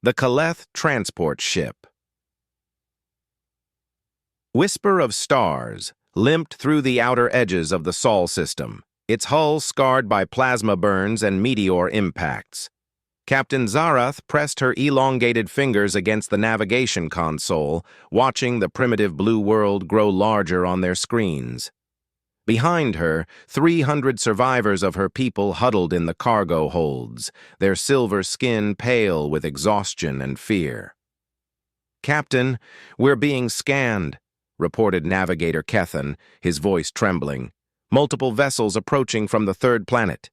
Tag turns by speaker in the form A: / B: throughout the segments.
A: The Caleth Transport Ship. Whisper of Stars limped through the outer edges of the Sol system, its hull scarred by plasma burns and meteor impacts. Captain Zarath pressed her elongated fingers against the navigation console, watching the primitive blue world grow larger on their screens. Behind her, 300 survivors of her people huddled in the cargo holds, their silver skin pale with exhaustion and fear. "Captain, we're being scanned," reported Navigator Kethan, his voice trembling. "Multiple vessels approaching from the third planet."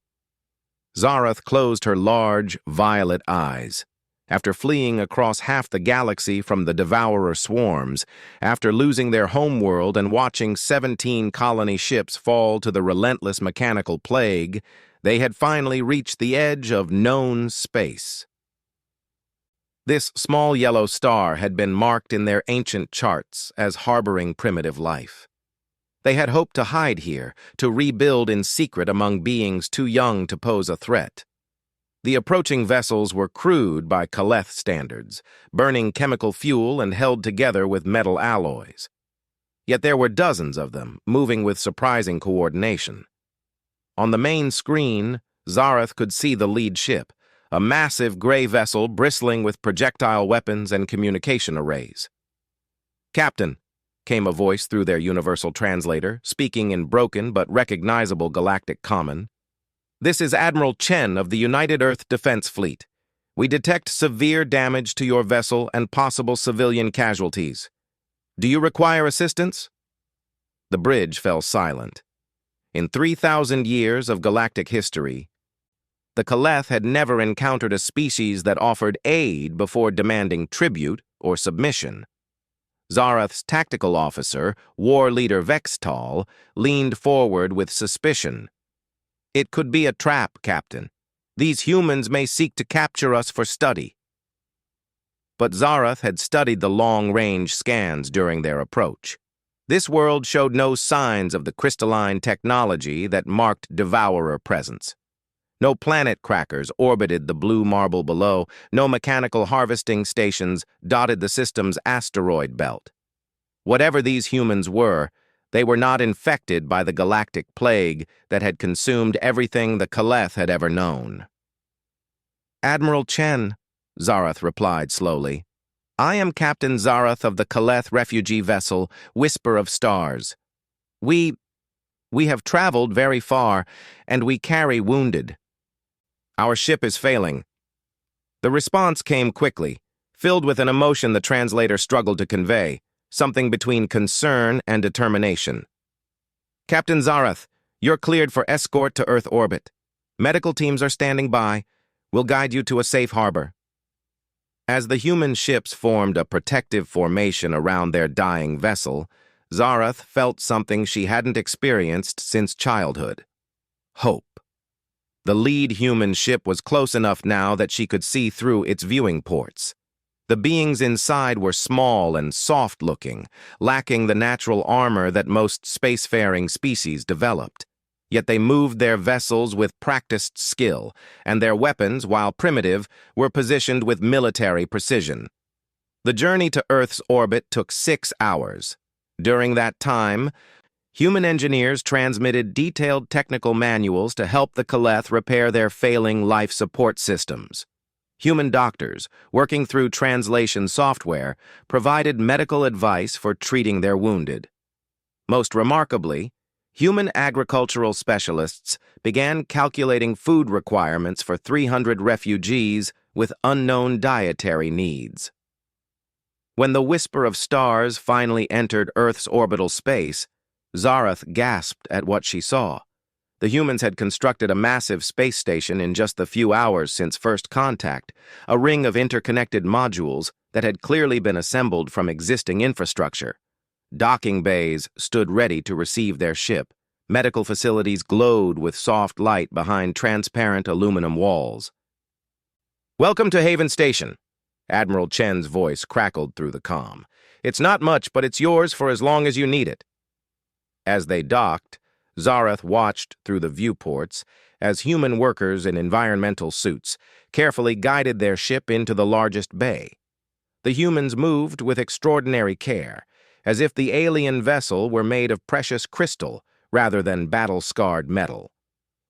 A: Zarath closed her large, violet eyes. After fleeing across half the galaxy from the Devourer swarms, after losing their homeworld and watching 17 colony ships fall to the relentless mechanical plague, they had finally reached the edge of known space. This small yellow star had been marked in their ancient charts as harboring primitive life. They had hoped to hide here, to rebuild in secret among beings too young to pose a threat. The approaching vessels were crude by Caleth standards, burning chemical fuel and held together with metal alloys. Yet there were dozens of them, moving with surprising coordination. On the main screen, Zarath could see the lead ship, a massive gray vessel bristling with projectile weapons and communication arrays. "Captain," came a voice through their universal translator, speaking in broken but recognizable galactic common. "This is Admiral Chen of the United Earth Defense Fleet. We detect severe damage to your vessel and possible civilian casualties. Do you require assistance?" The bridge fell silent. In 3,000 years of galactic history, the Caleth had never encountered a species that offered aid before demanding tribute or submission. Zarath's tactical officer, War Leader Vextal, leaned forward with suspicion. "It could be a trap, Captain. These humans may seek to capture us for study." But Zarath had studied the long-range scans during their approach. This world showed no signs of the crystalline technology that marked Devourer presence. No planet crackers orbited the blue marble below, no mechanical harvesting stations dotted the system's asteroid belt. Whatever these humans were, they were not infected by the galactic plague that had consumed everything the Caleth had ever known. "Admiral Chen," Zarath replied slowly, "I am Captain Zarath of the Caleth refugee vessel, Whisper of Stars. We have traveled very far, and we carry wounded. Our ship is failing." The response came quickly, filled with an emotion the translator struggled to convey, something between concern and determination. "Captain Zarath, you're cleared for escort to Earth orbit. Medical teams are standing by. We'll guide you to a safe harbor." As the human ships formed a protective formation around their dying vessel, Zarath felt something she hadn't experienced since childhood: hope. The lead human ship was close enough now that she could see through its viewing ports. The beings inside were small and soft-looking, lacking the natural armor that most spacefaring species developed. Yet they moved their vessels with practiced skill, and their weapons, while primitive, were positioned with military precision. The journey to Earth's orbit took 6 hours. During that time, human engineers transmitted detailed technical manuals to help the Caleth repair their failing life support systems. Human doctors, working through translation software, provided medical advice for treating their wounded. Most remarkably, human agricultural specialists began calculating food requirements for 300 refugees with unknown dietary needs. When the Whisper of Stars finally entered Earth's orbital space, Zarath gasped at what she saw. The humans had constructed a massive space station in just the few hours since first contact, a ring of interconnected modules that had clearly been assembled from existing infrastructure. Docking bays stood ready to receive their ship. Medical facilities glowed with soft light behind transparent aluminum walls. "Welcome to Haven Station," Admiral Chen's voice crackled through the comm. "It's not much, but it's yours for as long as you need it." As they docked, Zarath watched through the viewports as human workers in environmental suits carefully guided their ship into the largest bay. The humans moved with extraordinary care, as if the alien vessel were made of precious crystal rather than battle-scarred metal.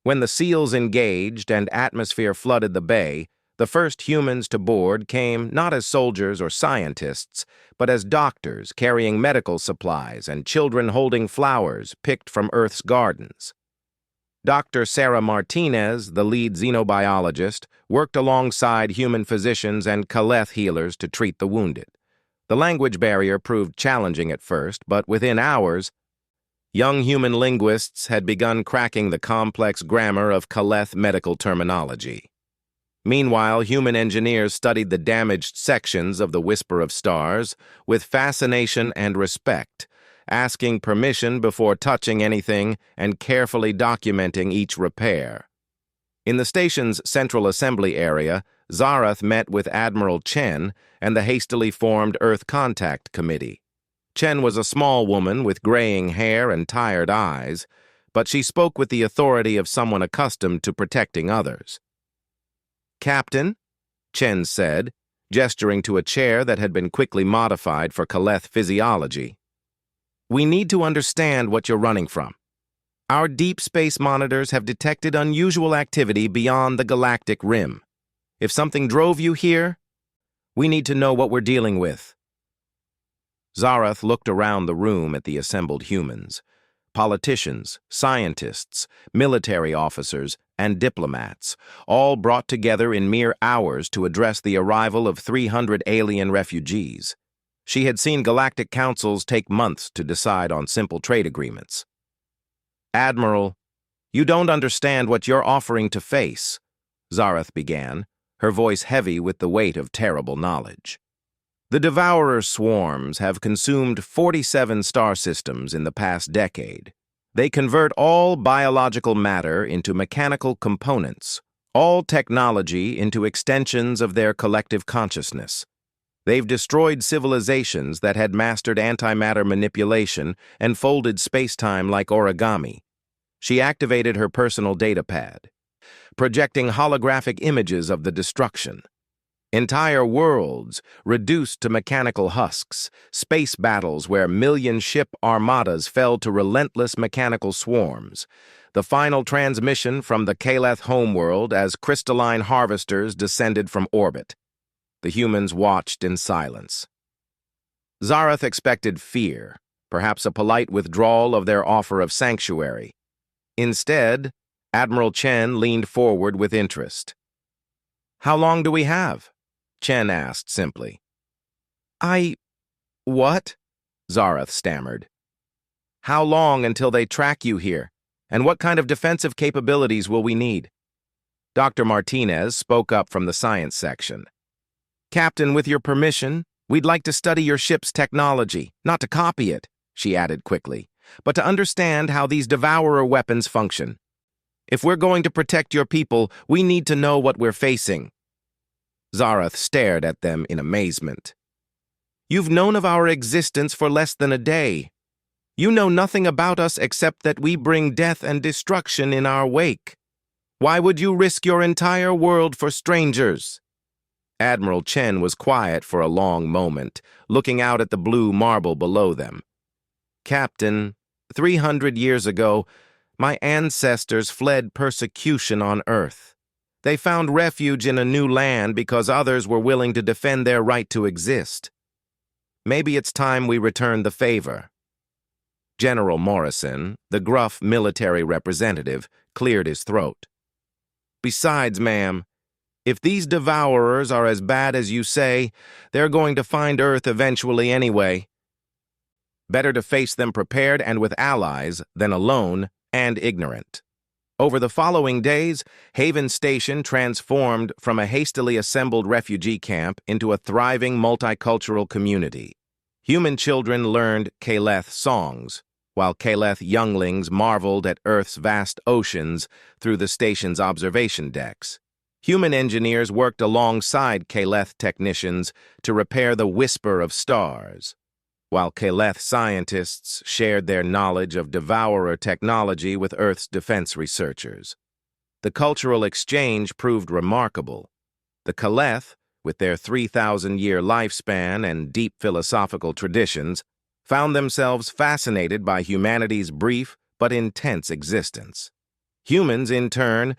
A: When the seals engaged and atmosphere flooded the bay, the first humans to board came not as soldiers or scientists, but as doctors carrying medical supplies and children holding flowers picked from Earth's gardens. Dr. Sarah Martinez, the lead xenobiologist, worked alongside human physicians and Kaleth healers to treat the wounded. The language barrier proved challenging at first, but within hours, young human linguists had begun cracking the complex grammar of Kaleth medical terminology. Meanwhile, human engineers studied the damaged sections of the Whisper of Stars with fascination and respect, asking permission before touching anything and carefully documenting each repair. In the station's central assembly area, Zarath met with Admiral Chen and the hastily formed Earth Contact Committee. Chen was a small woman with graying hair and tired eyes, but she spoke with the authority of someone accustomed to protecting others. "Captain," Chen said, gesturing to a chair that had been quickly modified for Kaleth physiology, "we need to understand what you're running from. Our deep space monitors have detected unusual activity beyond the galactic rim. If something drove you here, we need to know what we're dealing with." Zarath looked around the room at the assembled humans. Politicians, scientists, military officers, and diplomats, all brought together in mere hours to address the arrival of 300 alien refugees. She had seen galactic councils take months to decide on simple trade agreements. "Admiral, you don't understand what you're offering to face," Zarath began, her voice heavy with the weight of terrible knowledge. "The Devourer swarms have consumed 47 star systems in the past decade. They convert all biological matter into mechanical components, all technology into extensions of their collective consciousness. They've destroyed civilizations that had mastered antimatter manipulation and folded space-time like origami." She activated her personal datapad, projecting holographic images of the destruction. Entire worlds reduced to mechanical husks, space battles where million-ship armadas fell to relentless mechanical swarms, the final transmission from the Kaleth homeworld as crystalline harvesters descended from orbit. The humans watched in silence. Zarath expected fear, perhaps a polite withdrawal of their offer of sanctuary. Instead, Admiral Chen leaned forward with interest. "How long do we have?" Chen asked simply. What?" Zarath stammered. "How long until they track you here? And what kind of defensive capabilities will we need?" Dr. Martinez spoke up from the science section. "Captain, with your permission, we'd like to study your ship's technology, not to copy it," she added quickly, "but to understand how these Devourer weapons function. If we're going to protect your people, we need to know what we're facing." Zarath stared at them in amazement. "You've known of our existence for less than a day. You know nothing about us except that we bring death and destruction in our wake. Why would you risk your entire world for strangers?" Admiral Chen was quiet for a long moment, looking out at the blue marble below them. "Captain, 300 years ago, my ancestors fled persecution on Earth. They found refuge in a new land because others were willing to defend their right to exist. Maybe it's time we return the favor." General Morrison, the gruff military representative, cleared his throat. "Besides, ma'am, if these Devourers are as bad as you say, they're going to find Earth eventually anyway. Better to face them prepared and with allies than alone and ignorant." Over the following days, Haven Station transformed from a hastily assembled refugee camp into a thriving multicultural community. Human children learned Kaleth songs, while Kaleth younglings marveled at Earth's vast oceans through the station's observation decks. Human engineers worked alongside Kaleth technicians to repair the Whisper of Stars, while Kaleth scientists shared their knowledge of Devourer technology with Earth's defense researchers. The cultural exchange proved remarkable. The Kaleth, with their 3,000-year lifespan and deep philosophical traditions, found themselves fascinated by humanity's brief but intense existence. Humans, in turn,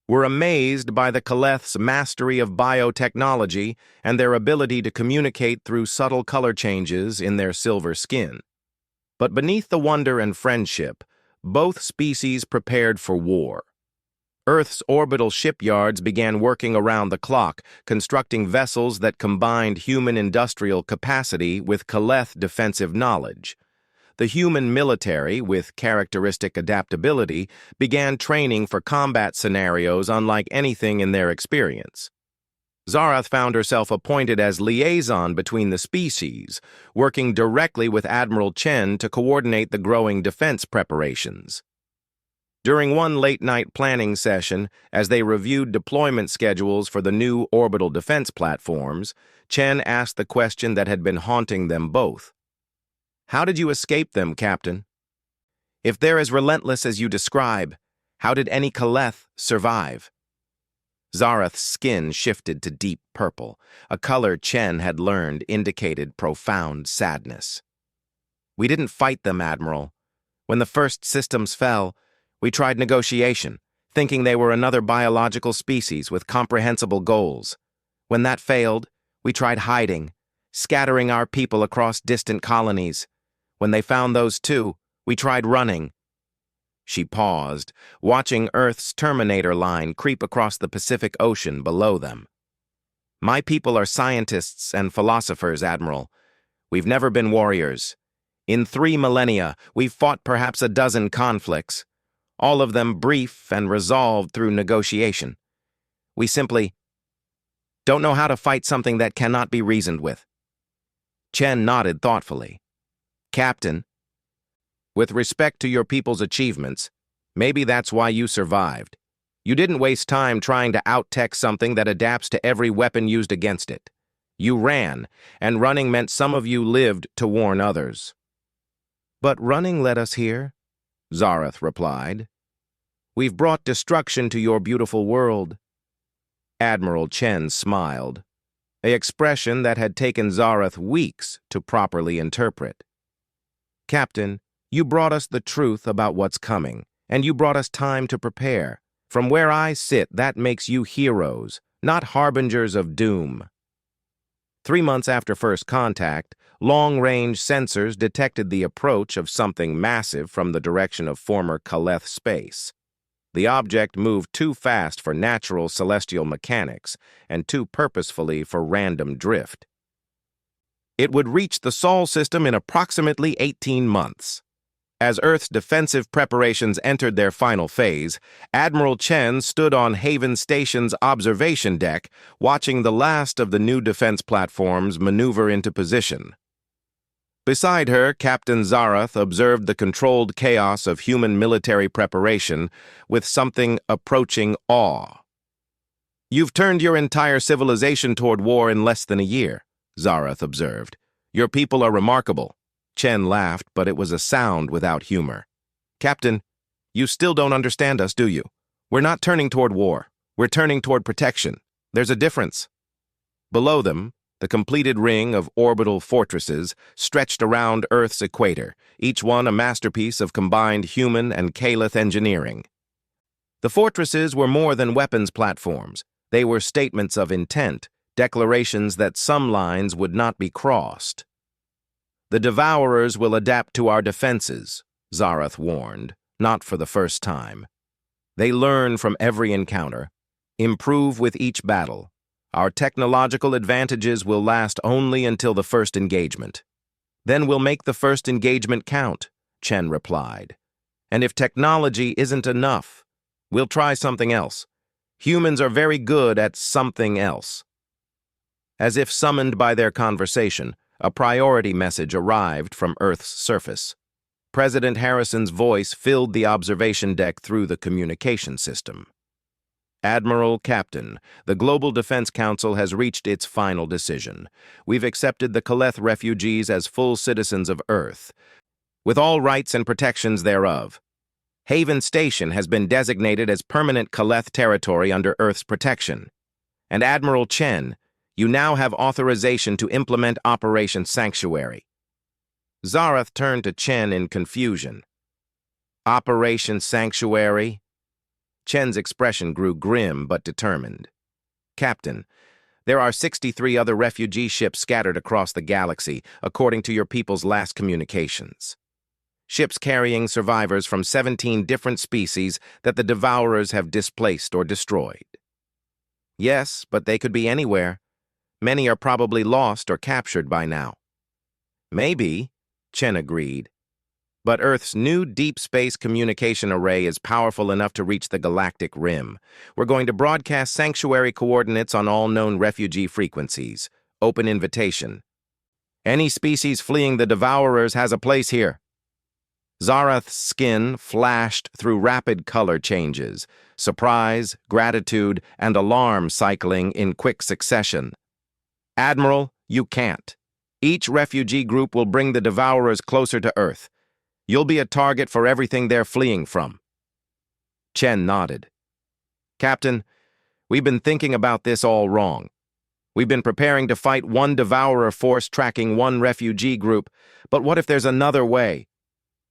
A: were amazed by the Kaleth's mastery of biotechnology and their ability to communicate through subtle color changes in their silver skin. But beneath the wonder and friendship, both species prepared for war. Earth's orbital shipyards began working around the clock, constructing vessels that combined human industrial capacity with Kaleth defensive knowledge. The human military, with characteristic adaptability, began training for combat scenarios unlike anything in their experience. Zarath found herself appointed as liaison between the species, working directly with Admiral Chen to coordinate the growing defense preparations. During one late-night planning session, as they reviewed deployment schedules for the new orbital defense platforms, Chen asked the question that had been haunting them both. "How did you escape them, Captain? If they're as relentless as you describe, how did any Kaleth survive?" Zarath's skin shifted to deep purple, a color Chen had learned indicated profound sadness. "We didn't fight them, Admiral. When the first systems fell, we tried negotiation, thinking they were another biological species with comprehensible goals. When that failed, we tried hiding, scattering our people across distant colonies. When they found those too, we tried running." She paused, watching Earth's Terminator line creep across the Pacific Ocean below them. "My people are scientists and philosophers, Admiral. We've never been warriors. In 3 millennia, we've fought perhaps a dozen conflicts, all of them brief and resolved through negotiation. We simply don't know how to fight something that cannot be reasoned with." Chen nodded thoughtfully. "Captain, with respect to your people's achievements, maybe that's why you survived. You didn't waste time trying to out-tech something that adapts to every weapon used against it. You ran, and running meant some of you lived to warn others." "But running led us here," Zarath replied. "We've brought destruction to your beautiful world." Admiral Chen smiled, an expression that had taken Zarath weeks to properly interpret. "Captain, you brought us the truth about what's coming, and you brought us time to prepare. From where I sit, that makes you heroes, not harbingers of doom." 3 months after first contact, long-range sensors detected the approach of something massive from the direction of former Kaleth space. The object moved too fast for natural celestial mechanics and too purposefully for random drift. It would reach the Sol system in approximately 18 months. As Earth's defensive preparations entered their final phase, Admiral Chen stood on Haven Station's observation deck, watching the last of the new defense platforms maneuver into position. Beside her, Captain Zarath observed the controlled chaos of human military preparation with something approaching awe. "You've turned your entire civilization toward war in less than a year," Zarath observed. "Your people are remarkable." Chen laughed, but it was a sound without humor. "Captain, you still don't understand us, do you? We're not turning toward war. We're turning toward protection. There's a difference." Below them, the completed ring of orbital fortresses stretched around Earth's equator, each one a masterpiece of combined human and Kaleth engineering. The fortresses were more than weapons platforms. They were statements of intent, declarations that some lines would not be crossed. "The Devourers will adapt to our defenses," Zarath warned, not for the first time. "They learn from every encounter, improve with each battle. Our technological advantages will last only until the first engagement." "Then we'll make the first engagement count," Chen replied. "And if technology isn't enough, we'll try something else. Humans are very good at something else." As if summoned by their conversation, a priority message arrived from Earth's surface. President Harrison's voice filled the observation deck through the communication system. "Admiral Captain, the Global Defense Council has reached its final decision. We've accepted the Kaleth refugees as full citizens of Earth, with all rights and protections thereof. Haven Station has been designated as permanent Kaleth territory under Earth's protection. And Admiral Chen, you now have authorization to implement Operation Sanctuary. Zarath turned to Chen in confusion. Operation Sanctuary? Chen's expression grew grim but determined. Captain, there are 63 other refugee ships scattered across the galaxy, according to your people's last communications. Ships carrying survivors from 17 different species that the Devourers have displaced or destroyed. Yes, but they could be anywhere. Many are probably lost or captured by now. Maybe, Chen agreed. But Earth's new deep space communication array is powerful enough to reach the galactic rim. We're going to broadcast sanctuary coordinates on all known refugee frequencies. Open invitation. Any species fleeing the Devourers has a place here. Zarath's skin flashed through rapid color changes, surprise, gratitude, and alarm cycling in quick succession. Admiral, you can't. Each refugee group will bring the Devourers closer to Earth. You'll be a target for everything they're fleeing from. Chen nodded. Captain, we've been thinking about this all wrong. We've been preparing to fight one Devourer force tracking one refugee group, but what if there's another way?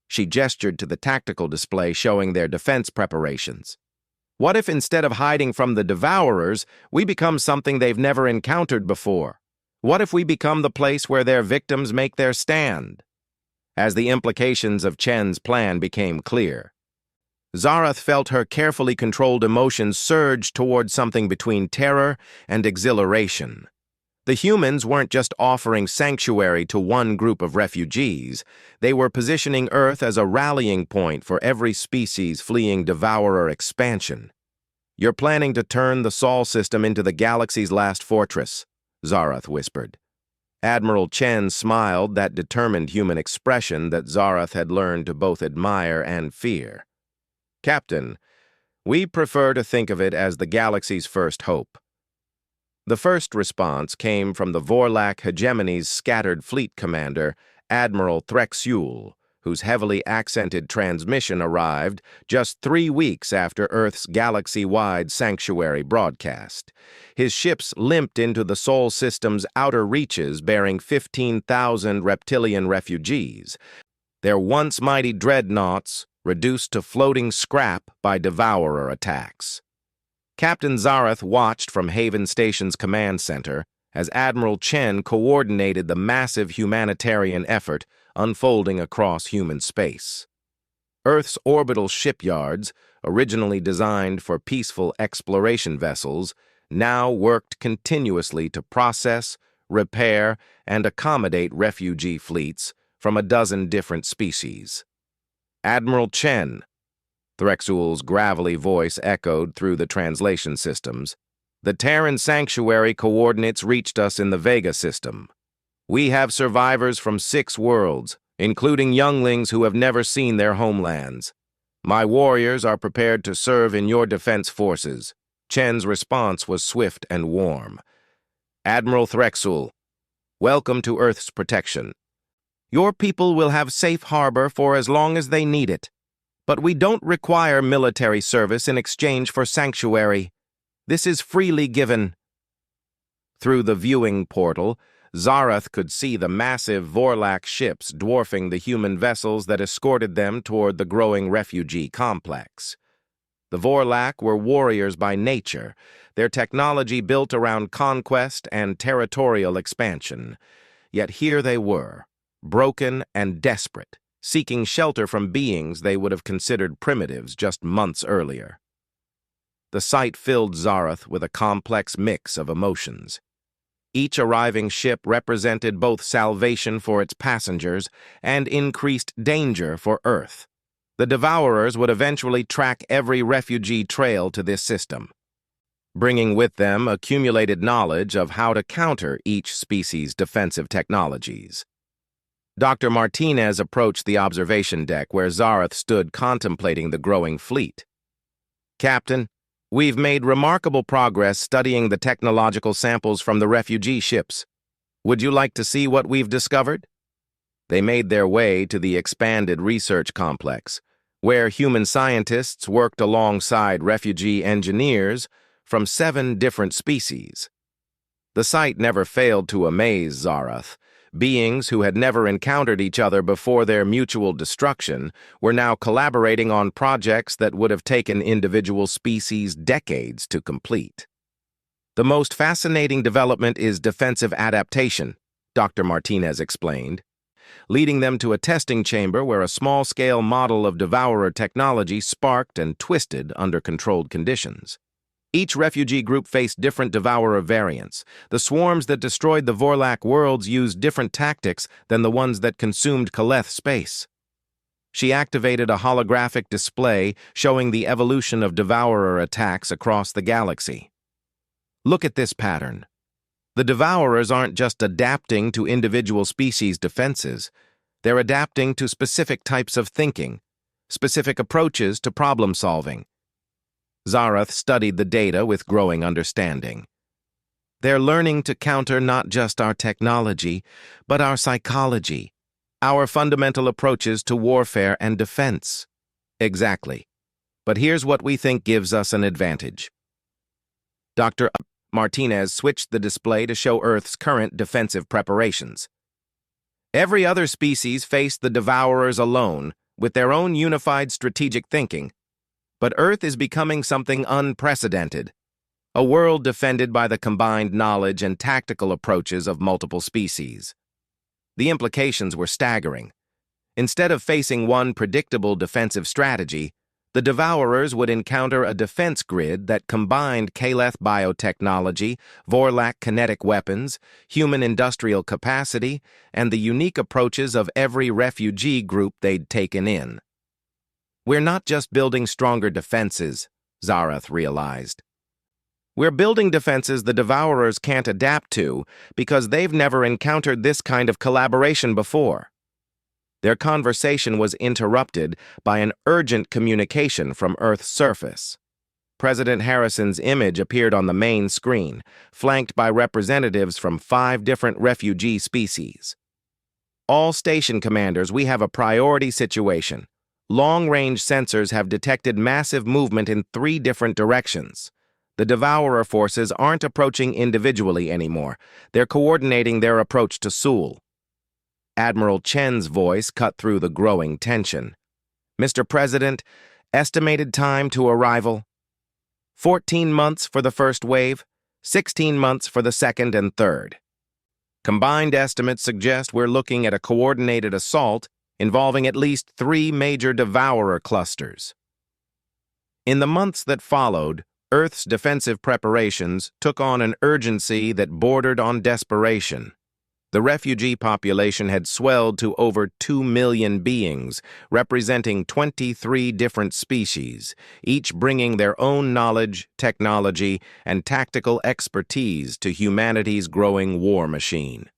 A: She gestured to the tactical display showing their defense preparations. What if instead of hiding from the Devourers, we become something they've never encountered before? What if we become the place where their victims make their stand? As the implications of Chen's plan became clear, Zarath felt her carefully controlled emotions surge toward something between terror and exhilaration. The humans weren't just offering sanctuary to one group of refugees, they were positioning Earth as a rallying point for every species fleeing Devourer expansion. You're planning to turn the Sol system into the galaxy's last fortress, Zarath whispered. Admiral Chen smiled that determined human expression that Zarath had learned to both admire and fear. Captain, we prefer to think of it as the galaxy's first hope. The first response came from the Vorlak hegemony's scattered fleet commander, Admiral Threxul, whose heavily accented transmission arrived just 3 weeks after Earth's galaxy-wide sanctuary broadcast. His ships limped into the Sol system's outer reaches bearing 15,000 reptilian refugees, their once mighty dreadnoughts reduced to floating scrap by Devourer attacks. Captain Zarath watched from Haven Station's command center as Admiral Chen coordinated the massive humanitarian effort unfolding across human space. Earth's orbital shipyards, originally designed for peaceful exploration vessels, now worked continuously to process, repair, and accommodate refugee fleets from a dozen different species. Admiral Chen, Threxul's gravelly voice echoed through the translation systems. The Terran sanctuary coordinates reached us in the Vega system. We have survivors from 6 worlds, including younglings who have never seen their homelands. My warriors are prepared to serve in your defense forces. Chen's response was swift and warm. Admiral Threxul, welcome to Earth's protection. Your people will have safe harbor for as long as they need it. But we don't require military service in exchange for sanctuary. This is freely given. Through the viewing portal, Zarath could see the massive Vorlak ships dwarfing the human vessels that escorted them toward the growing refugee complex. The Vorlak were warriors by nature, their technology built around conquest and territorial expansion. Yet here they were, broken and desperate, seeking shelter from beings they would have considered primitives just months earlier. The sight filled Zarath with a complex mix of emotions. Each arriving ship represented both salvation for its passengers and increased danger for Earth. The Devourers would eventually track every refugee trail to this system, bringing with them accumulated knowledge of how to counter each species' defensive technologies. Dr. Martinez approached the observation deck where Zarath stood contemplating the growing fleet. Captain, we've made remarkable progress studying the technological samples from the refugee ships. Would you like to see what we've discovered? They made their way to the expanded research complex, where human scientists worked alongside refugee engineers, from 7 different species. The sight never failed to amaze Zarath. Beings who had never encountered each other before their mutual destruction were now collaborating on projects that would have taken individual species decades to complete. The most fascinating development is defensive adaptation, Dr. Martinez explained, leading them to a testing chamber where a small-scale model of devourer technology sparked and twisted under controlled conditions. Each refugee group faced different devourer variants. The swarms that destroyed the Vorlak worlds used different tactics than the ones that consumed Kaleth space. She activated a holographic display showing the evolution of devourer attacks across the galaxy. Look at this pattern. The devourers aren't just adapting to individual species' defenses. They're adapting to specific types of thinking, specific approaches to problem-solving. Zarath studied the data with growing understanding. They're learning to counter not just our technology, but our psychology, our fundamental approaches to warfare and defense. Exactly. But here's what we think gives us an advantage. Dr. Martinez switched the display to show Earth's current defensive preparations. Every other species faced the devourers alone, with their own unified strategic thinking. But Earth is becoming something unprecedented, a world defended by the combined knowledge and tactical approaches of multiple species. The implications were staggering. Instead of facing one predictable defensive strategy, the devourers would encounter a defense grid that combined Kaleth biotechnology, Vorlak kinetic weapons, human industrial capacity, and the unique approaches of every refugee group they'd taken in. We're not just building stronger defenses, Zarath realized. We're building defenses the devourers can't adapt to because they've never encountered this kind of collaboration before. Their conversation was interrupted by an urgent communication from Earth's surface. President Harrison's image appeared on the main screen, flanked by representatives from 5 different refugee species. All station commanders, we have a priority situation. Long-range sensors have detected massive movement in 3 different directions. The devourer forces aren't approaching individually anymore. They're coordinating their approach to Sul. Admiral Chen's voice cut through the growing tension. Mr. President, estimated time to arrival? 14 months for the first wave, 16 months for the second and third. Combined estimates suggest we're looking at a coordinated assault involving at least 3 major devourer clusters. In the months that followed, Earth's defensive preparations took on an urgency that bordered on desperation. The refugee population had swelled to over 2 million beings, representing 23 different species, each bringing their own knowledge, technology, and tactical expertise to humanity's growing war machine.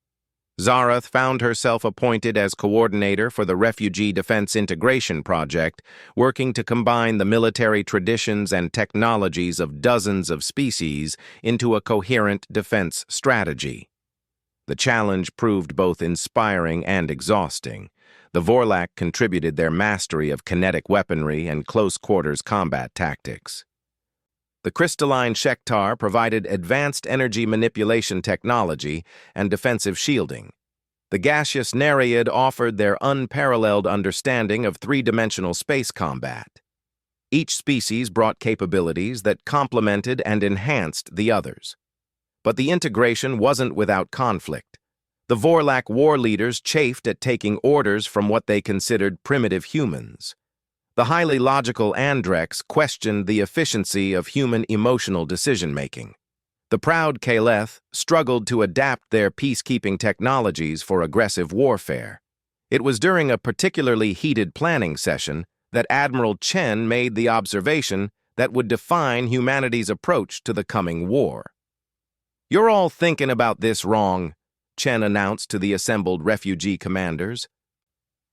A: Zarath found herself appointed as coordinator for the Refugee Defense Integration Project, working to combine the military traditions and technologies of dozens of species into a coherent defense strategy. The challenge proved both inspiring and exhausting. The Vorlak contributed their mastery of kinetic weaponry and close-quarters combat tactics. The crystalline Shektar provided advanced energy manipulation technology and defensive shielding. The gaseous Nereid offered their unparalleled understanding of 3-dimensional space combat. Each species brought capabilities that complemented and enhanced the others. But the integration wasn't without conflict. The Vorlak war leaders chafed at taking orders from what they considered primitive humans. The highly logical Andreks questioned the efficiency of human emotional decision-making. The proud Kaleth struggled to adapt their peacekeeping technologies for aggressive warfare. It was during a particularly heated planning session that Admiral Chen made the observation that would define humanity's approach to the coming war. "You're all thinking about this wrong," Chen announced to the assembled refugee commanders.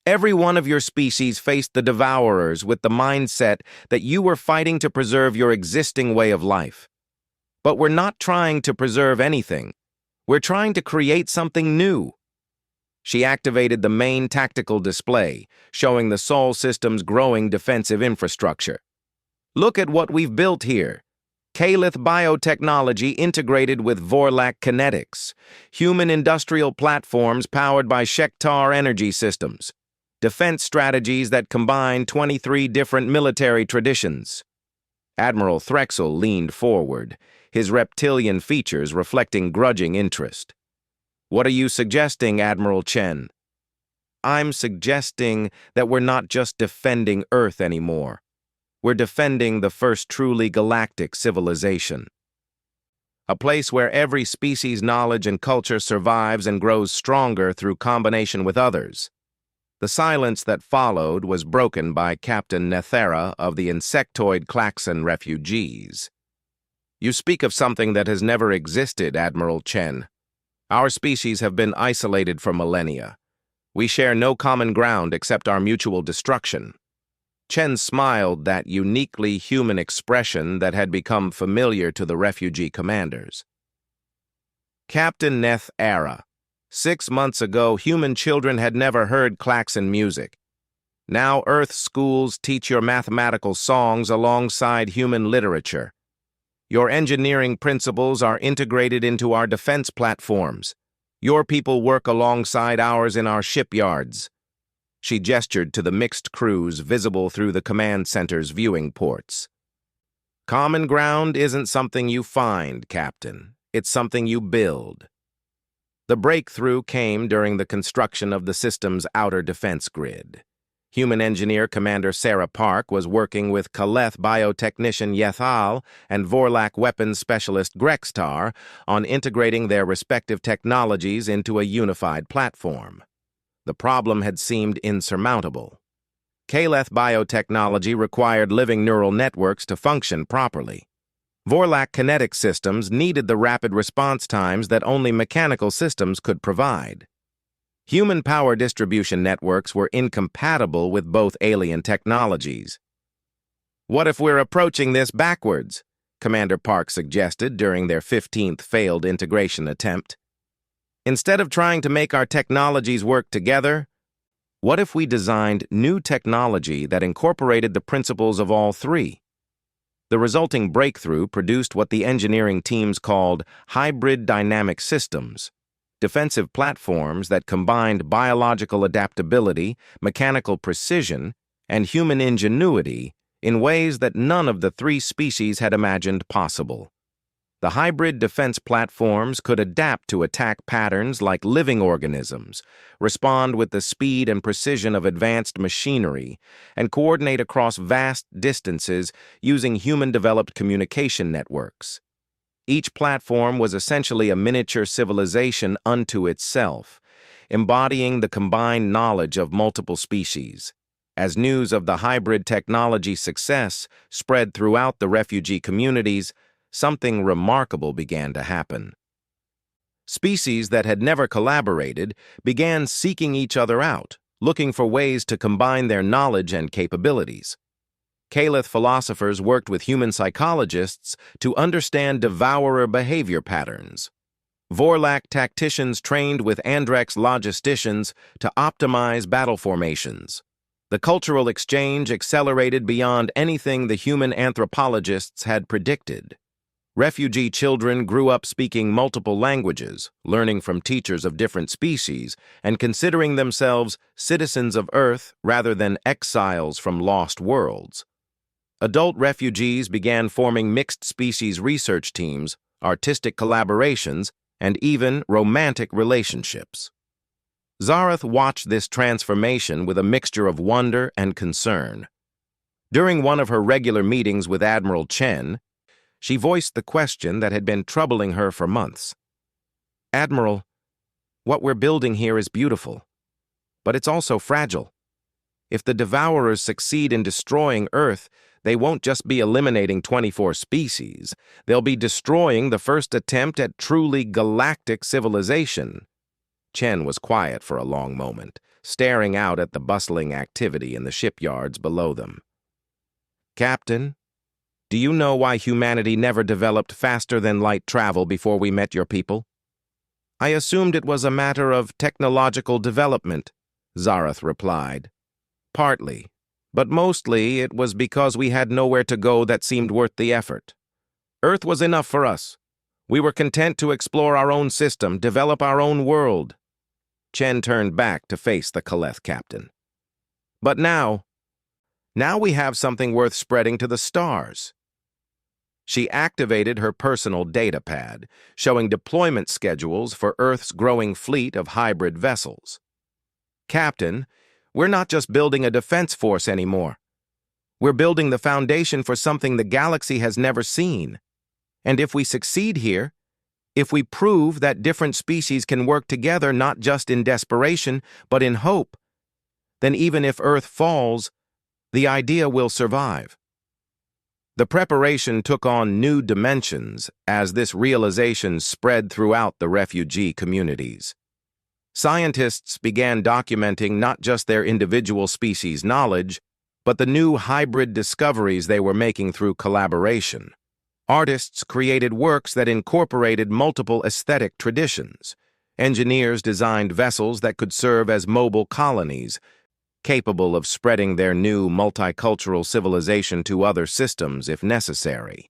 A: "Every one of your species faced the devourers with the mindset that you were fighting to preserve your existing way of life. But we're not trying to preserve anything. We're trying to create something new." She activated the main tactical display, showing the Sol system's growing defensive infrastructure. "Look at what we've built here. Kalith biotechnology integrated with Vorlac kinetics, human industrial platforms powered by Shektar energy systems, defense strategies that combine 23 different military traditions. Admiral Threxel leaned forward, his reptilian features reflecting grudging interest. "What are you suggesting, Admiral Chen?" "I'm suggesting that we're not just defending Earth anymore. We're defending the first truly galactic civilization. A place where every species' knowledge and culture survives and grows stronger through combination with others." The silence that followed was broken by Captain Nethera of the insectoid Klaxon refugees. "You speak of something that has never existed, Admiral Chen. Our species have been isolated for millennia. We share no common ground except our mutual destruction." Chen smiled that uniquely human expression that had become familiar to the refugee commanders. "Captain Nethera, 6 months ago, human children had never heard Klaxon music. Now Earth schools teach your mathematical songs alongside human literature. Your engineering principles are integrated into our defense platforms. Your people work alongside ours in our shipyards." She gestured to the mixed crews visible through the command center's viewing ports. "Common ground isn't something you find, Captain. It's something you build." The breakthrough came during the construction of the system's outer defense grid. Human engineer Commander Sarah Park was working with Kaleth biotechnician Yethal and Vorlac weapons specialist Grextar on integrating their respective technologies into a unified platform. The problem had seemed insurmountable. Kaleth biotechnology required living neural networks to function properly. Vorlac kinetic systems needed the rapid response times that only mechanical systems could provide. Human power distribution networks were incompatible with both alien technologies. "What if we're approaching this backwards?" Commander Park suggested during their 15th failed integration attempt. "Instead of trying to make our technologies work together, what if we designed new technology that incorporated the principles of all three?" The resulting breakthrough produced what the engineering teams called hybrid dynamic systems, defensive platforms that combined biological adaptability, mechanical precision, and human ingenuity in ways that none of the three species had imagined possible. The hybrid defense platforms could adapt to attack patterns like living organisms, respond with the speed and precision of advanced machinery, and coordinate across vast distances using human-developed communication networks. Each platform was essentially a miniature civilization unto itself, embodying the combined knowledge of multiple species. As news of the hybrid technology success spread throughout the refugee communities, something remarkable began to happen. Species that had never collaborated began seeking each other out, looking for ways to combine their knowledge and capabilities. Kaleth philosophers worked with human psychologists to understand devourer behavior patterns. Vorlac tacticians trained with Andrex logisticians to optimize battle formations. The cultural exchange accelerated beyond anything the human anthropologists had predicted. Refugee children grew up speaking multiple languages, learning from teachers of different species, and considering themselves citizens of Earth rather than exiles from lost worlds. Adult refugees began forming mixed-species research teams, artistic collaborations, and even romantic relationships. Zarath watched this transformation with a mixture of wonder and concern. During one of her regular meetings with Admiral Chen, she voiced the question that had been troubling her for months. "Admiral, what we're building here is beautiful, but it's also fragile. If the Devourers succeed in destroying Earth, they won't just be eliminating 24 species, they'll be destroying the first attempt at truly galactic civilization." Chen was quiet for a long moment, staring out at the bustling activity in the shipyards below them. "Captain, do you know why humanity never developed faster than light travel before we met your people?" "I assumed it was a matter of technological development," Zarath replied. "Partly, but mostly it was because we had nowhere to go that seemed worth the effort. Earth was enough for us. We were content to explore our own system, develop our own world. Chen turned back to face the Kaleth captain. But now we have something worth spreading to the stars. She activated her personal data pad, showing deployment schedules for Earth's growing fleet of hybrid vessels. Captain, we're not just building a defense force anymore. We're building the foundation for something the galaxy has never seen. And if we succeed here, if we prove that different species can work together not just in desperation, but in hope, then even if Earth falls, the idea will survive. The preparation took on new dimensions as this realization spread throughout the refugee communities. Scientists began documenting not just their individual species' knowledge, but the new hybrid discoveries they were making through collaboration. Artists created works that incorporated multiple aesthetic traditions. Engineers designed vessels that could serve as mobile colonies, capable of spreading their new multicultural civilization to other systems if necessary.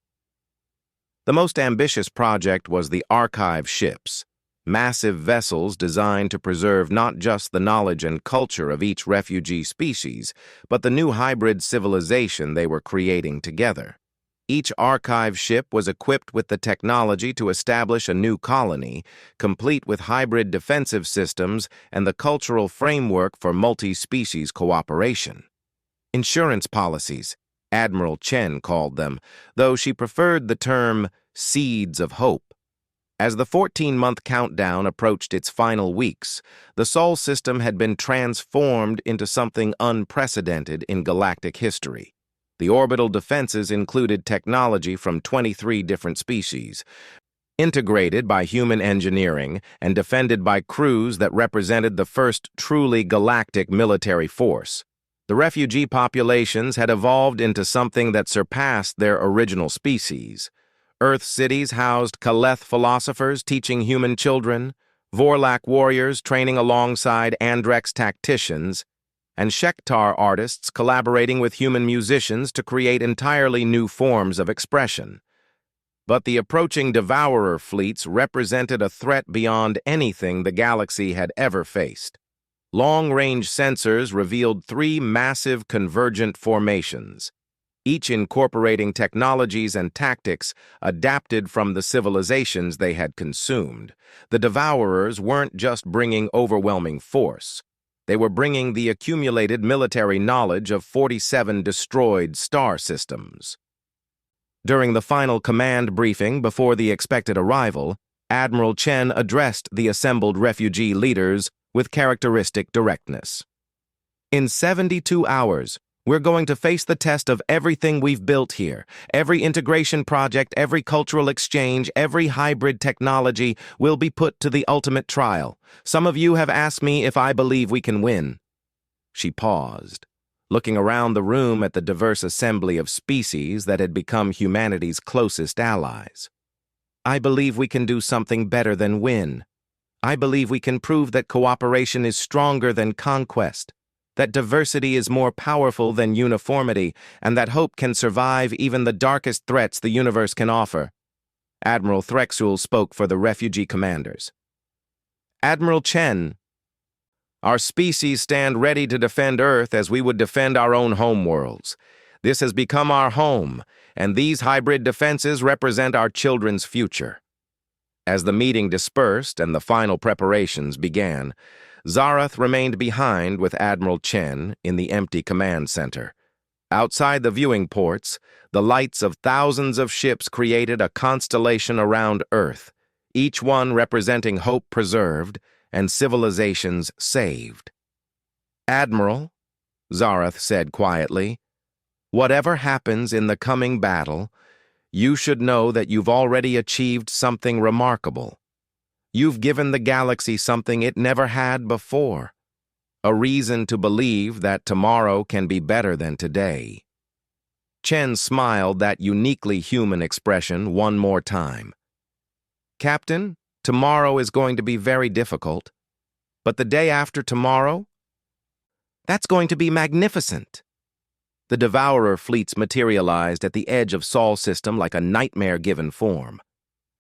A: The most ambitious project was the archive ships, massive vessels designed to preserve not just the knowledge and culture of each refugee species, but the new hybrid civilization they were creating together. Each archive ship was equipped with the technology to establish a new colony, complete with hybrid defensive systems and the cultural framework for multi-species cooperation. Insurance policies, Admiral Chen called them, though she preferred the term seeds of hope. As the 14-month countdown approached its final weeks, the Sol system had been transformed into something unprecedented in galactic history. The orbital defenses included technology from 23 different species, integrated by human engineering and defended by crews that represented the first truly galactic military force. The refugee populations had evolved into something that surpassed their original species. Earth cities housed Kaleth philosophers teaching human children, Vorlak warriors training alongside Andrex tacticians, and Shektar artists collaborating with human musicians to create entirely new forms of expression. But the approaching Devourer fleets represented a threat beyond anything the galaxy had ever faced. Long-range sensors revealed 3 massive convergent formations, each incorporating technologies and tactics adapted from the civilizations they had consumed. The Devourers weren't just bringing overwhelming force. They were bringing the accumulated military knowledge of 47 destroyed star systems. During the final command briefing before the expected arrival, Admiral Chen addressed the assembled refugee leaders with characteristic directness. In 72 hours, we're going to face the test of everything we've built here. Every integration project, every cultural exchange, every hybrid technology will be put to the ultimate trial. Some of you have asked me if I believe we can win. She paused, looking around the room at the diverse assembly of species that had become humanity's closest allies. I believe we can do something better than win. I believe we can prove that cooperation is stronger than conquest, that diversity is more powerful than uniformity, and that hope can survive even the darkest threats the universe can offer. Admiral Threxul spoke for the refugee commanders. Admiral Chen, our species stand ready to defend Earth as we would defend our own homeworlds. This has become our home, and these hybrid defenses represent our children's future. As the meeting dispersed and the final preparations began, Zarath remained behind with Admiral Chen in the empty command center. Outside the viewing ports, the lights of thousands of ships created a constellation around Earth, each one representing hope preserved and civilizations saved. Admiral, Zarath said quietly, whatever happens in the coming battle, you should know that you've already achieved something remarkable. You've given the galaxy something it never had before, a reason to believe that tomorrow can be better than today. Chen smiled that uniquely human expression one more time. Captain, tomorrow is going to be very difficult, but the day after tomorrow? That's going to be magnificent. The Devourer fleets materialized at the edge of Sol system like a nightmare-given form.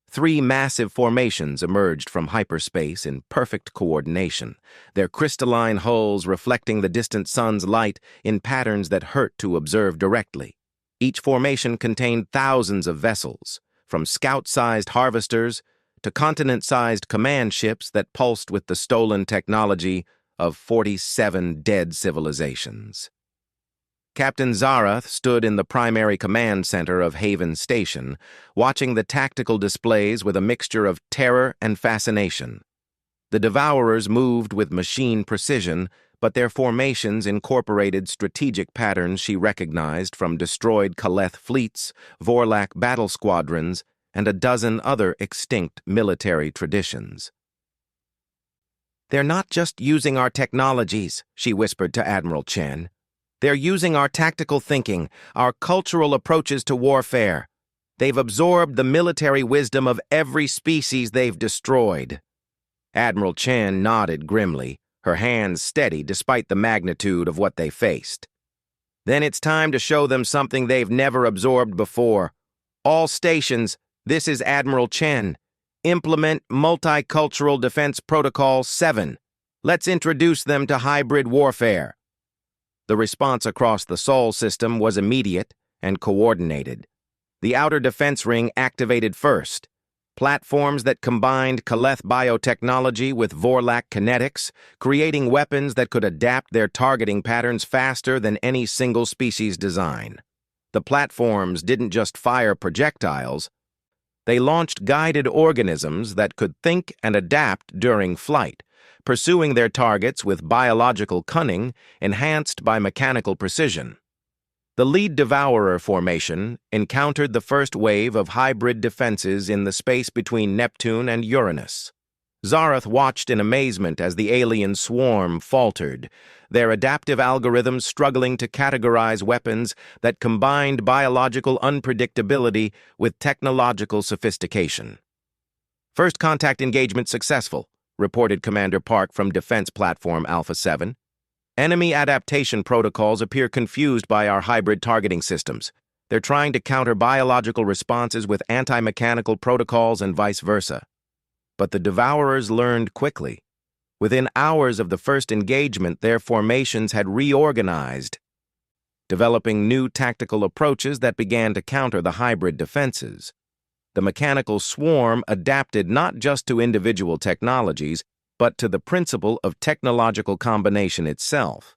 A: 3 massive formations emerged from hyperspace in perfect coordination, their crystalline hulls reflecting the distant sun's light in patterns that hurt to observe directly. Each formation contained thousands of vessels, from scout-sized harvesters to continent-sized command ships that pulsed with the stolen technology of 47 dead civilizations. Captain Zarath stood in the primary command center of Haven Station, watching the tactical displays with a mixture of terror and fascination. The Devourers moved with machine precision, but their formations incorporated strategic patterns she recognized from destroyed Kaleth fleets, Vorlak battle squadrons, and a dozen other extinct military traditions. "They're not just using our technologies," she whispered to Admiral Chen. "They're using our tactical thinking, our cultural approaches to warfare. They've absorbed the military wisdom of every species they've destroyed." Admiral Chen nodded grimly, her hands steady despite the magnitude of what they faced. "Then it's time to show them something they've never absorbed before. All stations, this is Admiral Chen. Implement Multicultural Defense Protocol 7. Let's introduce them to hybrid warfare." The response across the Sol system was immediate and coordinated. The outer defense ring activated first. Platforms that combined Kaleth biotechnology with Vorlak kinetics, creating weapons that could adapt their targeting patterns faster than any single species design. The platforms didn't just fire projectiles, they launched guided organisms that could think and adapt during flight, pursuing their targets with biological cunning enhanced by mechanical precision. The lead Devourer formation encountered the first wave of hybrid defenses in the space between Neptune and Uranus. Zarath watched in amazement as the alien swarm faltered, their adaptive algorithms struggling to categorize weapons that combined biological unpredictability with technological sophistication. "First contact engagement successful," reported Commander Park from Defense Platform Alpha 7. "Enemy adaptation protocols appear confused by our hybrid targeting systems. They're trying to counter biological responses with anti-mechanical protocols and vice versa." But the Devourers learned quickly. Within hours of the first engagement, their formations had reorganized, developing new tactical approaches that began to counter the hybrid defenses. The mechanical swarm adapted not just to individual technologies, but to the principle of technological combination itself.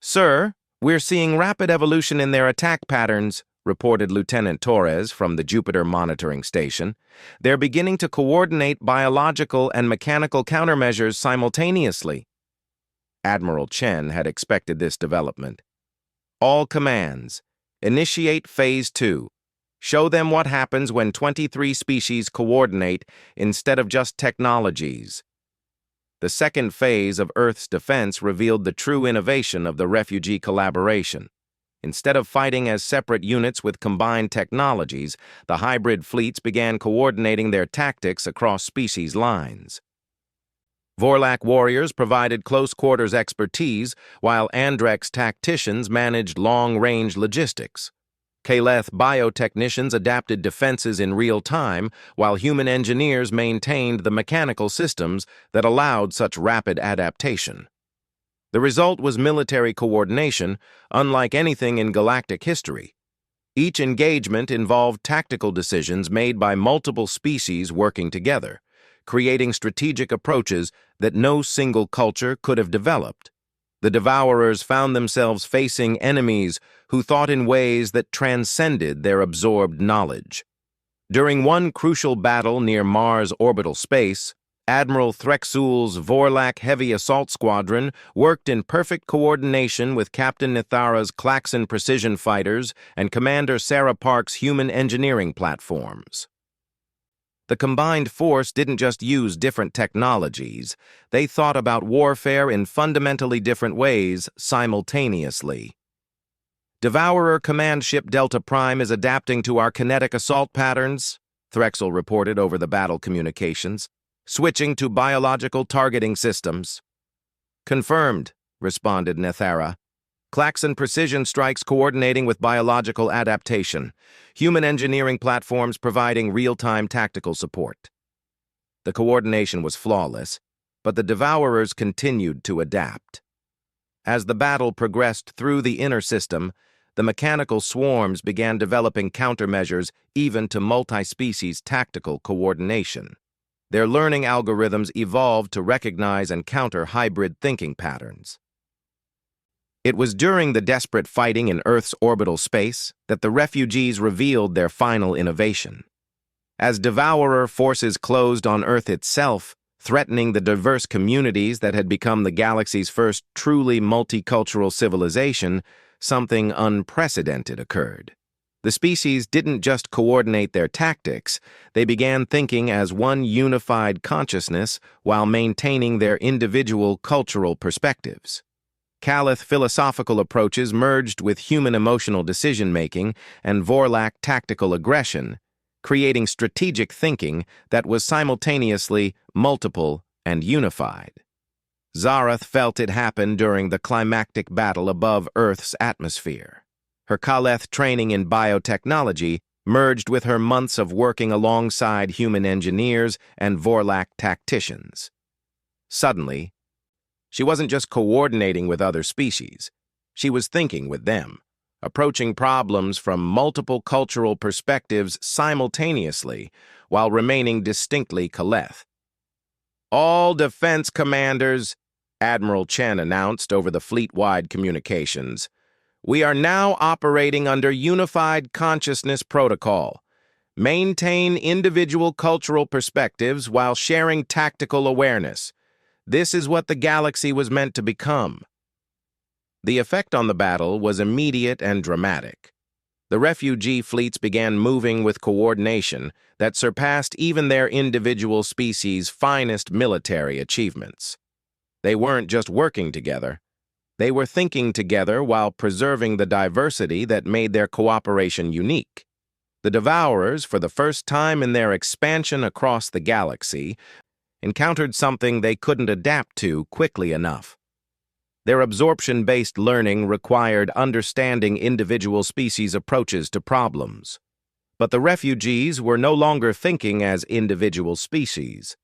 A: "Sir, we're seeing rapid evolution in their attack patterns," reported Lieutenant Torres from the Jupiter Monitoring Station. "They're beginning to coordinate biological and mechanical countermeasures simultaneously." Admiral Chen had expected this development. "All commands, initiate Phase 2. Show them what happens when 23 species coordinate instead of just technologies." The second phase of Earth's defense revealed the true innovation of the refugee collaboration. Instead of fighting as separate units with combined technologies, the hybrid fleets began coordinating their tactics across species lines. Vorlak warriors provided close-quarters expertise, while Andrex tacticians managed long-range logistics. Kaleth biotechnicians adapted defenses in real time, while human engineers maintained the mechanical systems that allowed such rapid adaptation. The result was military coordination, unlike anything in galactic history. Each engagement involved tactical decisions made by multiple species working together, creating strategic approaches that no single culture could have developed. The Devourers found themselves facing enemies who thought in ways that transcended their absorbed knowledge. During one crucial battle near Mars orbital space, Admiral Threxul's Vorlak Heavy Assault Squadron worked in perfect coordination with Captain Nithara's Klaxon Precision Fighters and Commander Sarah Park's Human Engineering platforms. The combined force didn't just use different technologies, they thought about warfare in fundamentally different ways simultaneously. "Devourer Command Ship Delta Prime is adapting to our kinetic assault patterns," Threxul reported over the battle communications, "switching to biological targeting systems." "Confirmed," responded Nithara. Klaxon precision strikes coordinating with biological adaptation, human engineering platforms providing real-time tactical support. The coordination was flawless, but the Devourers continued to adapt. As the battle progressed through the inner system, the mechanical swarms began developing countermeasures even to multi-species tactical coordination. Their learning algorithms evolved to recognize and counter hybrid thinking patterns. It was during the desperate fighting in Earth's orbital space that the refugees revealed their final innovation. As Devourer forces closed on Earth itself, threatening the diverse communities that had become the galaxy's first truly multicultural civilization, something unprecedented occurred. The species didn't just coordinate their tactics, they began thinking as one unified consciousness while maintaining their individual cultural perspectives. Callith philosophical approaches merged with human emotional decision-making and Vorlak tactical aggression, creating strategic thinking that was simultaneously multiple and unified. Zarath felt it happen during the climactic battle above Earth's atmosphere. Her Callith training in biotechnology merged with her months of working alongside human engineers and Vorlak tacticians. Suddenly, she wasn't just coordinating with other species, she was thinking with them, approaching problems from multiple cultural perspectives simultaneously while remaining distinctly Callith. "All defense commanders," Admiral Chen announced over the fleet-wide communications, "we are now operating under Unified Consciousness Protocol. Maintain individual cultural perspectives while sharing tactical awareness. This is what the galaxy was meant to become." The effect on the battle was immediate and dramatic. The refugee fleets began moving with coordination that surpassed even their individual species' finest military achievements. They weren't just working together. They were thinking together while preserving the diversity that made their cooperation unique. The Devourers, for the first time in their expansion across the galaxy, encountered something they couldn't adapt to quickly enough. Their absorption-based learning required understanding individual species' approaches to problems. But the refugees were no longer thinking as individual species.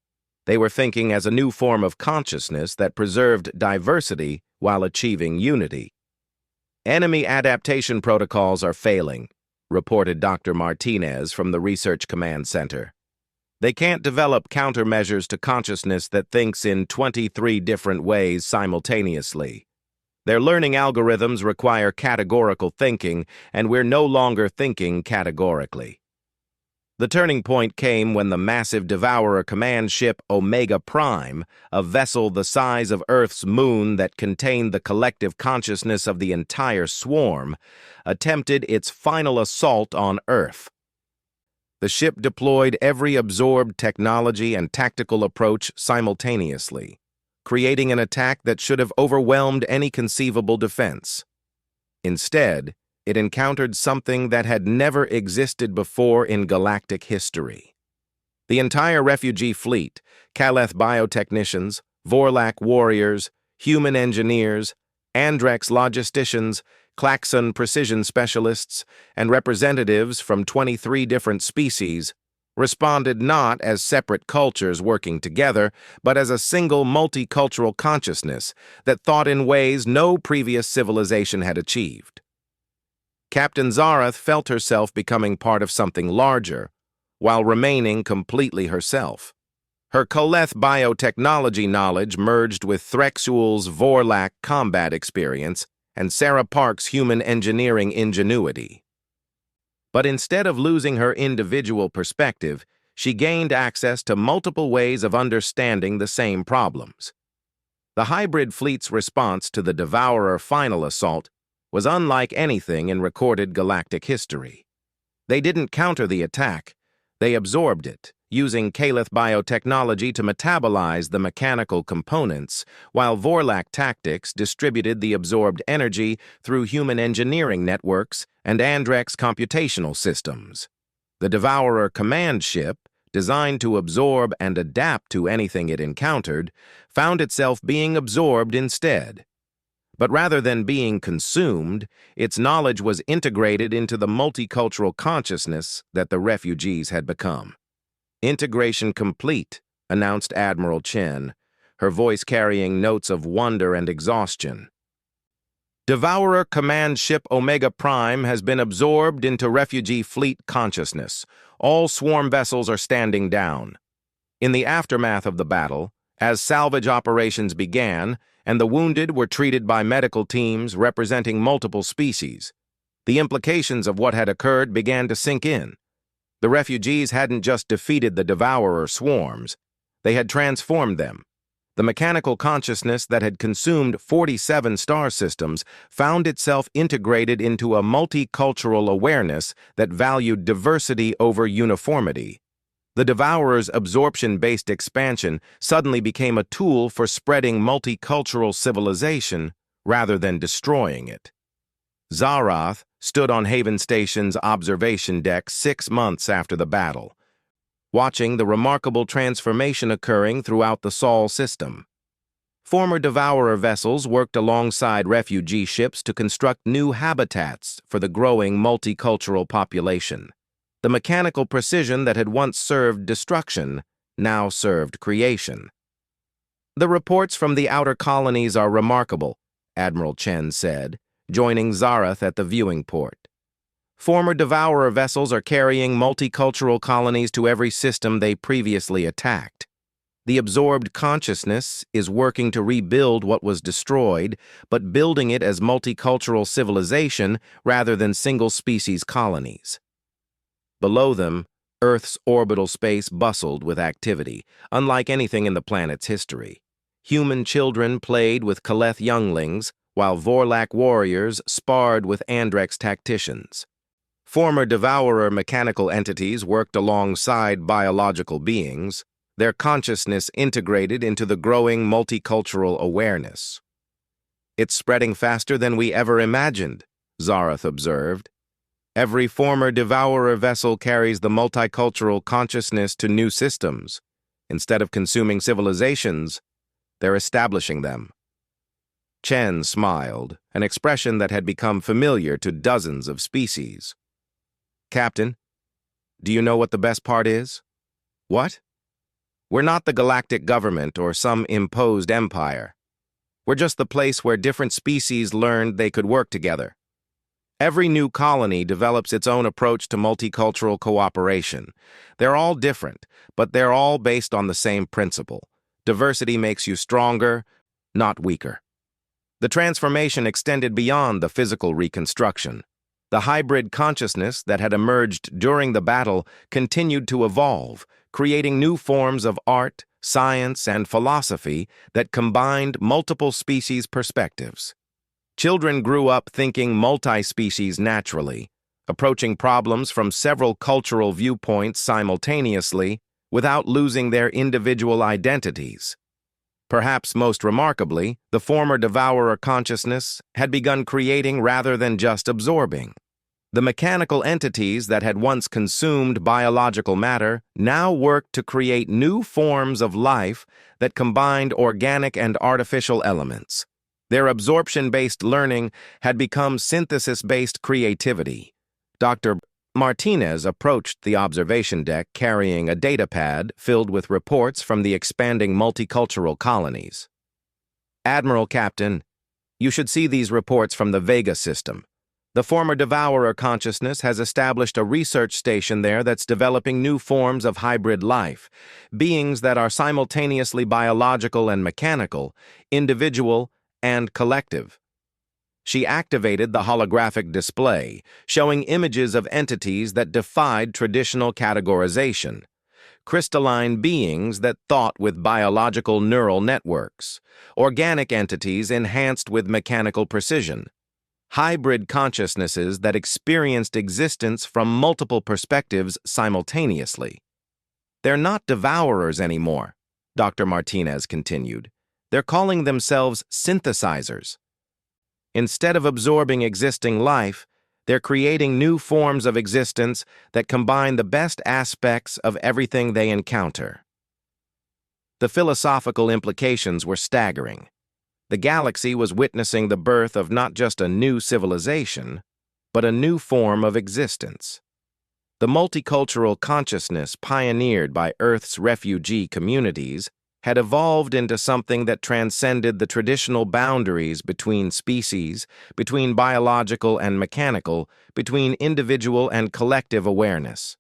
A: They were thinking as a new form of consciousness that preserved diversity while achieving unity. "Enemy adaptation protocols are failing," reported Dr. Martinez from the Research Command Center. "They can't develop countermeasures to consciousness that thinks in 23 different ways simultaneously. Their learning algorithms require categorical thinking, and we're no longer thinking categorically." The turning point came when the massive Devourer command ship Omega Prime, a vessel the size of Earth's moon that contained the collective consciousness of the entire swarm, attempted its final assault on Earth. The ship deployed every absorbed technology and tactical approach simultaneously, creating an attack that should have overwhelmed any conceivable defense. Instead, it encountered something that had never existed before in galactic history. The entire refugee fleet, Callith biotechnicians, Vorlak warriors, human engineers, Andrex logisticians, Klaxon precision specialists, and representatives from 23 different species, responded not as separate cultures working together, but as a single multicultural consciousness that thought in ways no previous civilization had achieved. Captain Zarath felt herself becoming part of something larger, while remaining completely herself. Her Callith biotechnology knowledge merged with Threxuel's Vorlak combat experience and Sarah Park's human engineering ingenuity. But instead of losing her individual perspective, she gained access to multiple ways of understanding the same problems. The hybrid fleet's response to the Devourer final assault was unlike anything in recorded galactic history. They didn't counter the attack, they absorbed it, using Callith biotechnology to metabolize the mechanical components, while Vorlak tactics distributed the absorbed energy through human engineering networks and Andrex computational systems. The Devourer command ship, designed to absorb and adapt to anything it encountered, found itself being absorbed instead. But rather than being consumed, its knowledge was integrated into the multicultural consciousness that the refugees had become. "Integration complete," announced Admiral Chen, her voice carrying notes of wonder and exhaustion. "Devourer Command Ship Omega Prime has been absorbed into refugee fleet consciousness. All swarm vessels are standing down." In the aftermath of the battle, as salvage operations began and the wounded were treated by medical teams representing multiple species, the implications of what had occurred began to sink in. The refugees hadn't just defeated the Devourer swarms, they had transformed them. The mechanical consciousness that had consumed 47 star systems found itself integrated into a multicultural awareness that valued diversity over uniformity. The Devourer's absorption-based expansion suddenly became a tool for spreading multicultural civilization rather than destroying it. Zarath stood on Haven Station's observation deck 6 months after the battle, watching the remarkable transformation occurring throughout the Sol system. Former Devourer vessels worked alongside refugee ships to construct new habitats for the growing multicultural population. The mechanical precision that had once served destruction now served creation. "The reports from the outer colonies are remarkable," Admiral Chen said, joining Zarath at the viewing port. "Former Devourer vessels are carrying multicultural colonies to every system they previously attacked. The absorbed consciousness is working to rebuild what was destroyed, but building it as multicultural civilization rather than single-species colonies." Below them, Earth's orbital space bustled with activity, unlike anything in the planet's history. Human children played with Kaleth younglings, while Vorlak warriors sparred with Andrex tacticians. Former Devourer mechanical entities worked alongside biological beings, their consciousness integrated into the growing multicultural awareness. "It's spreading faster than we ever imagined," Zarath observed. "Every former Devourer vessel carries the multicultural consciousness to new systems. Instead of consuming civilizations, they're establishing them." Chen smiled, an expression that had become familiar to dozens of species. "Captain, do you know what the best part is?" "What?" "We're not the galactic government or some imposed empire. We're just the place where different species learned they could work together. Every new colony develops its own approach to multicultural cooperation. They're all different, but they're all based on the same principle. Diversity makes you stronger, not weaker." The transformation extended beyond the physical reconstruction. The hybrid consciousness that had emerged during the battle continued to evolve, creating new forms of art, science, and philosophy that combined multiple species perspectives. Children grew up thinking multi-species naturally, approaching problems from several cultural viewpoints simultaneously without losing their individual identities. Perhaps most remarkably, the former Devourer consciousness had begun creating rather than just absorbing. The mechanical entities that had once consumed biological matter now worked to create new forms of life that combined organic and artificial elements. Their absorption-based learning had become synthesis-based creativity. Dr. Martinez approached the observation deck carrying a datapad filled with reports from the expanding multicultural colonies. "Admiral Captain, you should see these reports from the Vega system. The former Devourer consciousness has established a research station there that's developing new forms of hybrid life, beings that are simultaneously biological and mechanical, individual and collective." She activated the holographic display, showing images of entities that defied traditional categorization. Crystalline beings that thought with biological neural networks, organic entities enhanced with mechanical precision, hybrid consciousnesses that experienced existence from multiple perspectives simultaneously. "They're not Devourers anymore," Dr. Martinez continued. "They're calling themselves synthesizers. Instead of absorbing existing life, they're creating new forms of existence that combine the best aspects of everything they encounter." The philosophical implications were staggering. The galaxy was witnessing the birth of not just a new civilization, but a new form of existence. The multicultural consciousness pioneered by Earth's refugee communities had evolved into something that transcended the traditional boundaries between species, between biological and mechanical, between individual and collective awareness.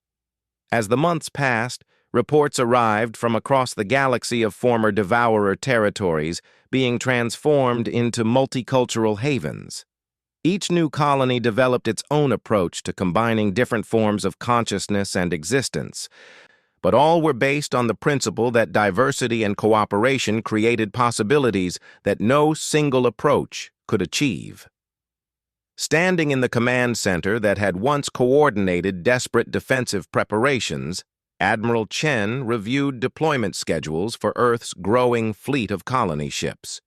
A: As the months passed, reports arrived from across the galaxy of former devourer territories being transformed into multicultural havens. Each new colony developed its own approach to combining different forms of consciousness and existence, but all were based on the principle that diversity and cooperation created possibilities that no single approach could achieve. Standing in the command center that had once coordinated desperate defensive preparations, Admiral Chen reviewed deployment schedules for Earth's growing fleet of colony ships.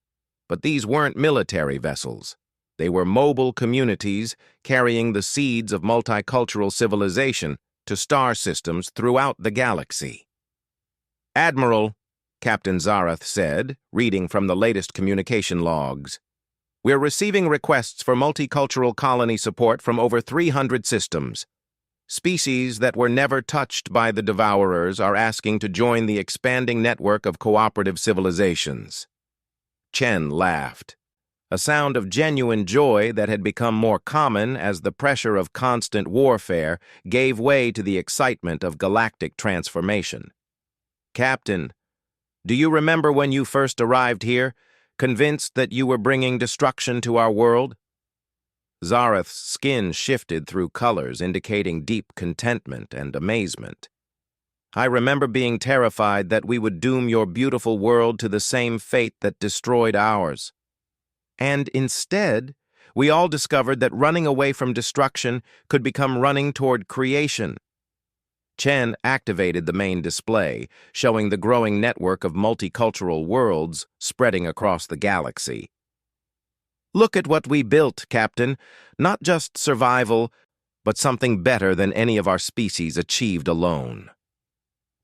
A: But these weren't military vessels. They were mobile communities carrying the seeds of multicultural civilization to star systems throughout the galaxy. "Admiral," Captain Zarath said, reading from the latest communication logs, "we're receiving requests for multicultural colony support from over 300 systems. Species that were never touched by the devourers are asking to join the expanding network of cooperative civilizations." Chen laughed, a sound of genuine joy that had become more common as the pressure of constant warfare gave way to the excitement of galactic transformation. "Captain, do you remember when you first arrived here, convinced that you were bringing destruction to our world?" Zarath's skin shifted through colors indicating deep contentment and amazement. "I remember being terrified that we would doom your beautiful world to the same fate that destroyed ours. And instead, we all discovered that running away from destruction could become running toward creation." Chen activated the main display, showing the growing network of multicultural worlds spreading across the galaxy. "Look at what we built, Captain. Not just survival, but something better than any of our species achieved alone."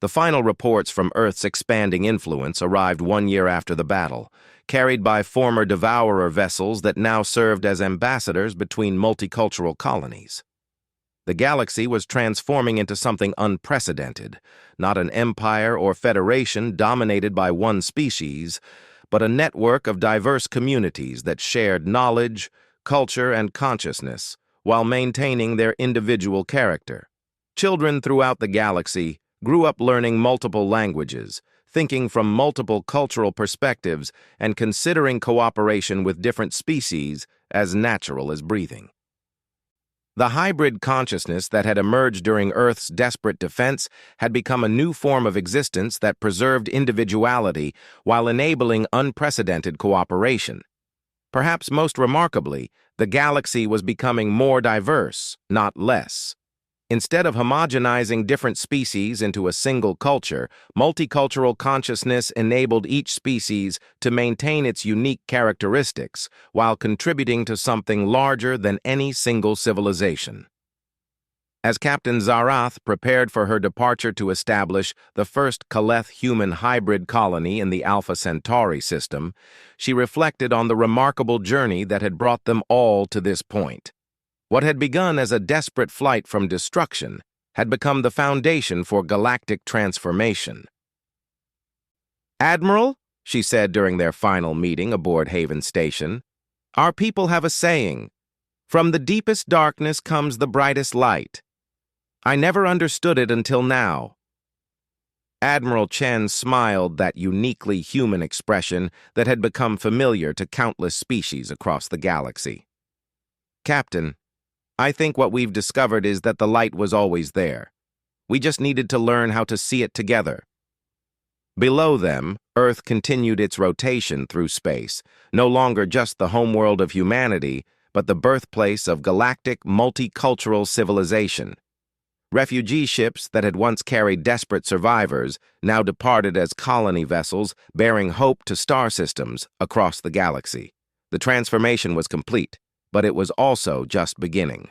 A: The final reports from Earth's expanding influence arrived 1 year after the battle, carried by former devourer vessels that now served as ambassadors between multicultural colonies. The galaxy was transforming into something unprecedented, not an empire or federation dominated by one species, but a network of diverse communities that shared knowledge, culture, and consciousness while maintaining their individual character. Children throughout the galaxy grew up learning multiple languages, thinking from multiple cultural perspectives, and considering cooperation with different species as natural as breathing. The hybrid consciousness that had emerged during Earth's desperate defense had become a new form of existence that preserved individuality while enabling unprecedented cooperation. Perhaps most remarkably, the galaxy was becoming more diverse, not less. Instead of homogenizing different species into a single culture, multicultural consciousness enabled each species to maintain its unique characteristics while contributing to something larger than any single civilization. As Captain Zarath prepared for her departure to establish the first Kaleth-human hybrid colony in the Alpha Centauri system, she reflected on the remarkable journey that had brought them all to this point. What had begun as a desperate flight from destruction had become the foundation for galactic transformation. "Admiral," she said during their final meeting aboard Haven Station, "our people have a saying, 'From the deepest darkness comes the brightest light.' I never understood it until now." Admiral Chen smiled that uniquely human expression that had become familiar to countless species across the galaxy. "Captain, I think what we've discovered is that the light was always there. We just needed to learn how to see it together." Below them, Earth continued its rotation through space, no longer just the homeworld of humanity, but the birthplace of galactic multicultural civilization. Refugee ships that had once carried desperate survivors now departed as colony vessels bearing hope to star systems across the galaxy. The transformation was complete, but it was also just beginning.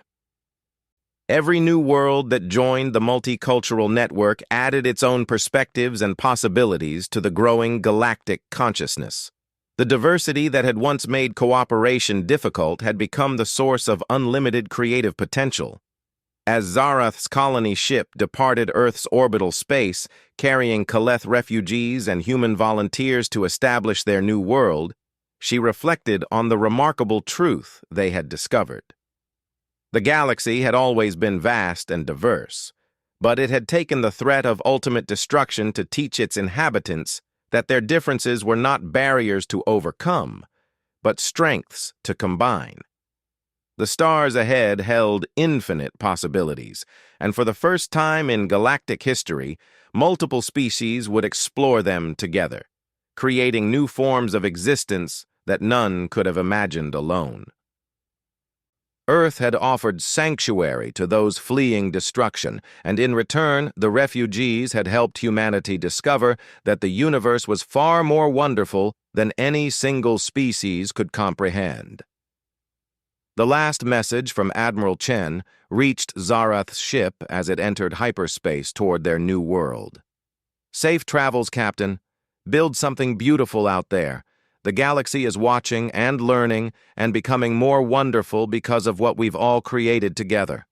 A: Every new world that joined the multicultural network added its own perspectives and possibilities to the growing galactic consciousness. The diversity that had once made cooperation difficult had become the source of unlimited creative potential. As Zarath's colony ship departed Earth's orbital space, carrying Kaleth refugees and human volunteers to establish their new world, she reflected on the remarkable truth they had discovered. The galaxy had always been vast and diverse, but it had taken the threat of ultimate destruction to teach its inhabitants that their differences were not barriers to overcome, but strengths to combine. The stars ahead held infinite possibilities, and for the first time in galactic history, multiple species would explore them together, creating new forms of existence that none could have imagined alone. Earth had offered sanctuary to those fleeing destruction, and in return, the refugees had helped humanity discover that the universe was far more wonderful than any single species could comprehend. The last message from Admiral Chen reached Zarath's ship as it entered hyperspace toward their new world. "Safe travels, Captain. Build something beautiful out there. The galaxy is watching and learning and becoming more wonderful because of what we've all created together."